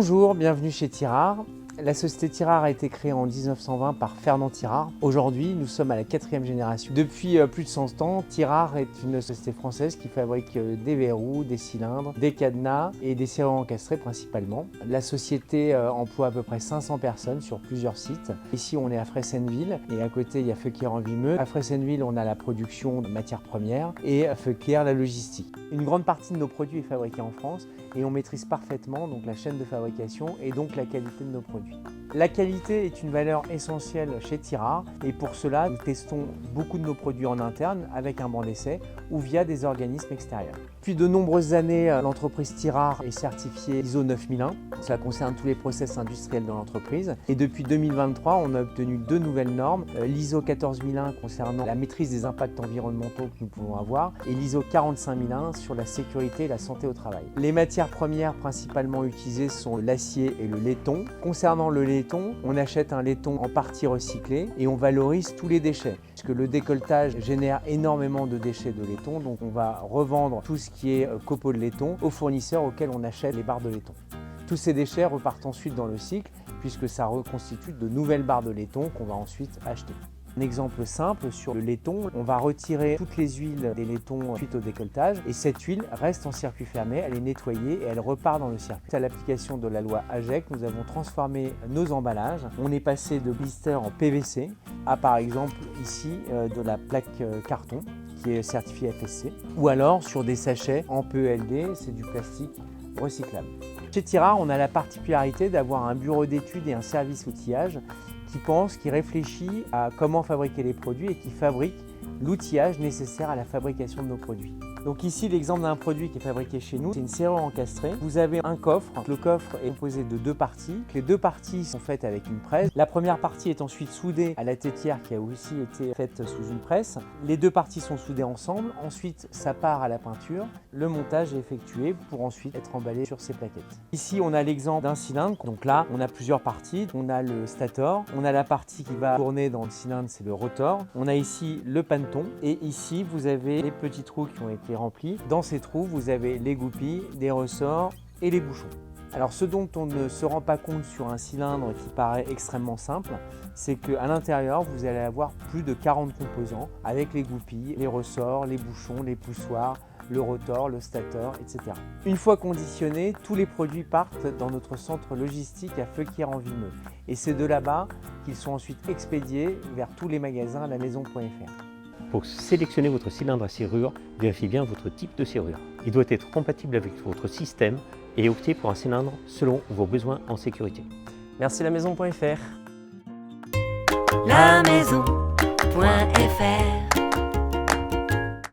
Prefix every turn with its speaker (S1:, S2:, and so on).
S1: Bonjour, bienvenue chez Tirard. La société Tirard a été créée en 1920 par Fernand Tirard. Aujourd'hui, nous sommes à la 4e génération. Depuis plus de 100 ans, Tirard est une société française qui fabrique des verrous, des cylindres, des cadenas et des serrures encastrées principalement. La société emploie à peu près 500 personnes sur plusieurs sites. Ici, on est à Fressenville et à côté, il y a Feuquières-en-Vimeux. À Fressenville, on a la production de matières premières et à Feuquières, la logistique. Une grande partie de nos produits est fabriquée en France et on maîtrise parfaitement donc la chaîne de fabrication et donc la qualité de nos produits. La qualité est une valeur essentielle chez Tirard et pour cela, nous testons beaucoup de nos produits en interne avec un banc d'essai ou via des organismes extérieurs. Depuis de nombreuses années, l'entreprise Tirard est certifiée ISO 9001. Cela concerne tous les process industriels de l'entreprise. Et depuis 2023, on a obtenu 2 nouvelles normes, l'ISO 14001 concernant la maîtrise des impacts environnementaux que nous pouvons avoir et l'ISO 45001 sur la sécurité et la santé au travail. Les matières premières principalement utilisées sont l'acier et le laiton. Concernant le laiton, on achète un laiton en partie recyclé et on valorise tous les déchets. Puisque le décolletage génère énormément de déchets de laiton, donc on va revendre tout ce qui est copeaux de laiton aux fournisseurs auxquels on achète les barres de laiton. Tous ces déchets repartent ensuite dans le cycle puisque ça reconstitue de nouvelles barres de laiton qu'on va ensuite acheter. Un exemple simple sur le laiton, on va retirer toutes les huiles des laitons suite au décolletage et cette huile reste en circuit fermé, elle est nettoyée et elle repart dans le circuit. À l'application de la loi AGEC, nous avons transformé nos emballages. On est passé de blister en PVC à par exemple ici de la plaque carton qui est certifiée FSC ou alors sur des sachets en PELD, c'est du plastique recyclable. Chez Tirard, on a la particularité d'avoir un bureau d'études et un service outillage qui réfléchit à comment fabriquer les produits et qui fabrique l'outillage nécessaire à la fabrication de nos produits. Donc ici, l'exemple d'un produit qui est fabriqué chez nous, c'est une serrure encastrée. Vous avez un coffre. Le coffre est composé de 2 parties. Les 2 parties sont faites avec une presse. La première partie est ensuite soudée à la tétière qui a aussi été faite sous une presse. Les 2 parties sont soudées ensemble. Ensuite, ça part à la peinture. Le montage est effectué pour ensuite être emballé sur ces plaquettes. Ici, on a l'exemple d'un cylindre. Donc là, on a plusieurs parties. On a le stator. On a la partie qui va tourner dans le cylindre, c'est le rotor. On a ici le paneton. Et ici, vous avez les petits trous qui ont été remplis. Dans ces trous, vous avez les goupilles, des ressorts et les bouchons. Alors ce dont on ne se rend pas compte sur un cylindre qui paraît extrêmement simple, c'est qu'à l'intérieur, vous allez avoir plus de 40 composants avec les goupilles, les ressorts, les bouchons, les poussoirs, le rotor, le stator, etc. Une fois conditionnés, tous les produits partent dans notre centre logistique à Feuquières-en-Vimeux. Et c'est de là-bas qu'ils sont ensuite expédiés vers tous les magasins à la maison.fr.
S2: Pour sélectionner votre cylindre à serrure, vérifiez bien votre type de serrure. Il doit être compatible avec votre système et optez pour un cylindre selon vos besoins en sécurité.
S3: Merci la maison.fr.
S4: La maison.fr